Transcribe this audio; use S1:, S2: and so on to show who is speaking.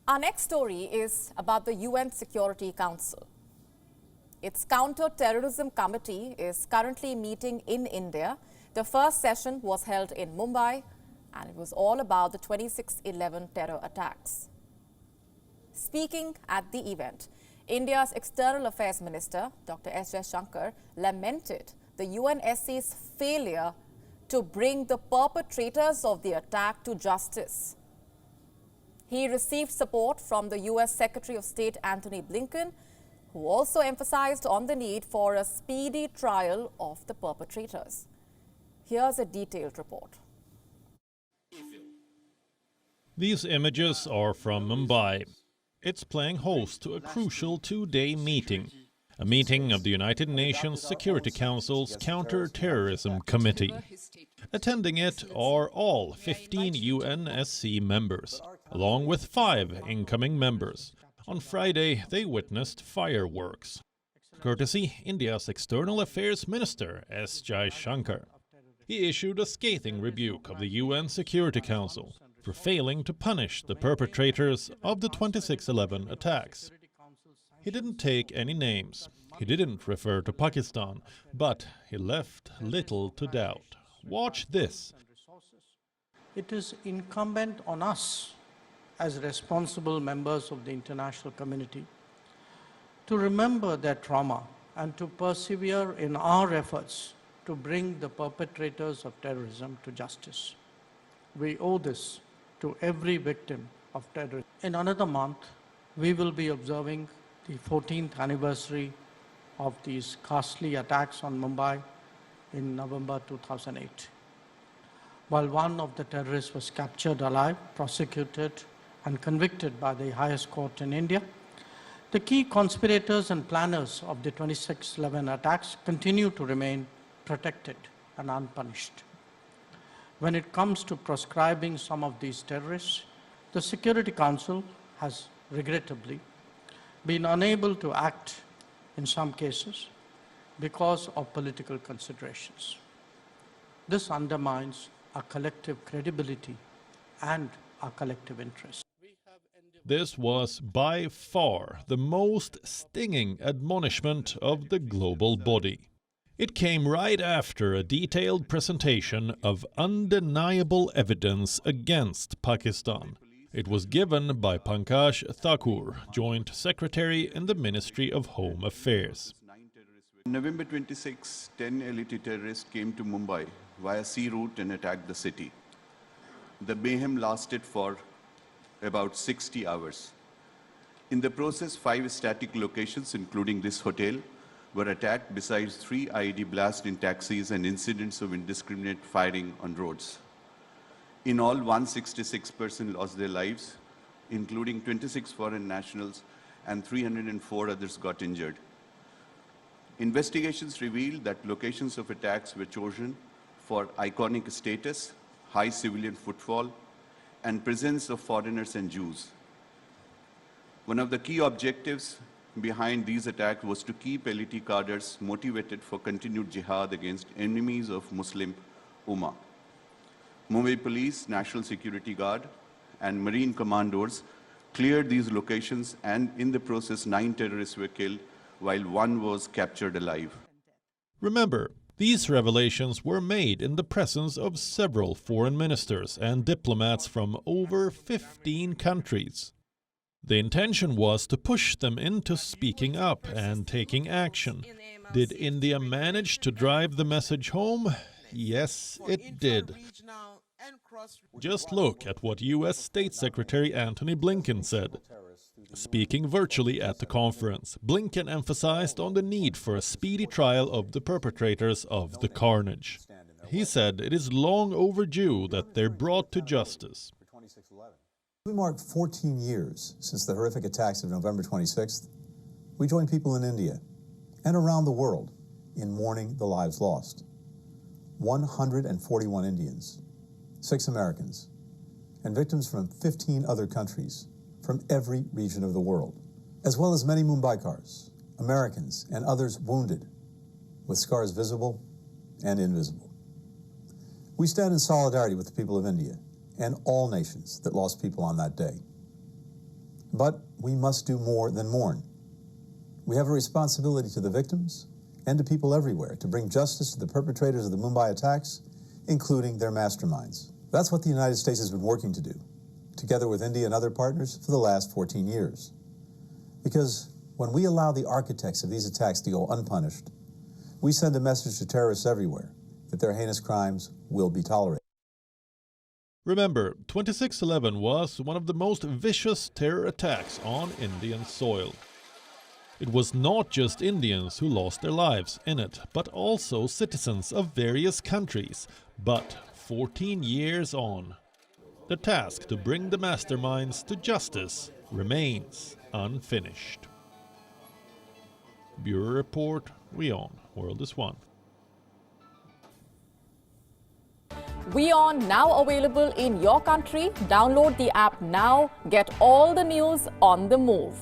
S1: Our next story is about the UN Security Council. Its Counter-Terrorism Committee is currently meeting in India. The first session was held in Mumbai, and it was all about the 26/11 terror attacks. Speaking at the event, India's External Affairs Minister, Dr. S. Jaishankar, lamented the UNSC's failure to bring the perpetrators of the attack to justice. He received support from the US Secretary of State Secretary Blinken, who also emphasized on the need for a speedy trial of the perpetrators. Here's a detailed report.
S2: These images are from Mumbai. It's playing host to a crucial two-day meeting, a meeting of the United Nations Security Council's Counter-Terrorism Committee. Attending it are all 15 UNSC members, along with 5 incoming members. On Friday, they witnessed fireworks, courtesy India's External Affairs Minister S. Jaishankar. He issued a scathing rebuke of the UN Security Council for failing to punish the perpetrators of the 26/11 attacks. He didn't take any names. He didn't refer to Pakistan, but he left little to doubt. Watch this.
S3: It is incumbent on us as responsible members of the international community to remember their trauma and to persevere in our efforts to bring the perpetrators of terrorism to justice. We owe this to every victim of terrorism. In another month, we will be observing the 14th anniversary of these ghastly attacks on Mumbai in November 2008. While one of the terrorists was captured alive, prosecuted and convicted by the highest court in India, the key conspirators and planners of the 26/11 attacks continue to remain protected and unpunished. When it comes to proscribing some of these terrorists, the Security Council has regrettably been unable to act in some cases because of political considerations. This undermines our collective credibility and our collective interest.
S2: This was by far the most stinging admonishment of the global body. It came right after a detailed presentation of undeniable evidence against Pakistan. It was given by Pankaj Thakur, Joint Secretary in the Ministry of Home Affairs.
S4: On November 26, 10 elite terrorists came to Mumbai via sea route and attacked the city. The mayhem lasted for about 60 hours. In the process, 5 static locations, including this hotel, were attacked, besides 3 IED blasts in taxis and incidents of indiscriminate firing on roads. In all, 166 persons lost their lives, including 26 foreign nationals, and 304 others got injured. Investigations revealed that locations of attacks were chosen for iconic status, high civilian footfall, and presence of foreigners and Jews. One of the key objectives behind these attacks was to keep elite cadres motivated for continued jihad against enemies of Muslim Ummah. Mumbai Police, National Security Guard, and Marine commandos cleared these locations, and in the process 9 terrorists were killed while 1 was captured alive.
S2: Remember, these revelations were made in the presence of several foreign ministers and diplomats from over 15 countries. The intention was to push them into speaking up and taking action. Did India manage to drive the message home? Yes, it did. Just look at what US State Secretary Antony Blinken said. Speaking virtually at the conference, Blinken emphasized on the need for a speedy trial of the perpetrators of the carnage. He said it is long overdue that they're brought to justice.
S5: We marked 14 years since the horrific attacks of November 26th. We join people in India and around the world in mourning the lives lost. 141 Indians, 6 Americans, and victims from 15 other countries from every region of the world, as well as many Mumbaikars, Americans, and others wounded, with scars visible and invisible. We stand in solidarity with the people of India and all nations that lost people on that day. But we must do more than mourn. We have a responsibility to the victims and to people everywhere to bring justice to the perpetrators of the Mumbai attacks, including their masterminds. That's what the United States has been working to do, together with India and other partners, for the last 14 years. Because when we allow the architects of these attacks to go unpunished, we send a message to terrorists everywhere that their heinous crimes will be tolerated.
S2: Remember, 26/11 was one of the most vicious terror attacks on Indian soil. It was not just Indians who lost their lives in it, but also citizens of various countries. But 14 years on, the task to bring the masterminds to justice remains unfinished. Bureau Report, WION, World is One.
S1: WION now available in your country. Download the app now. Get all the news on the move.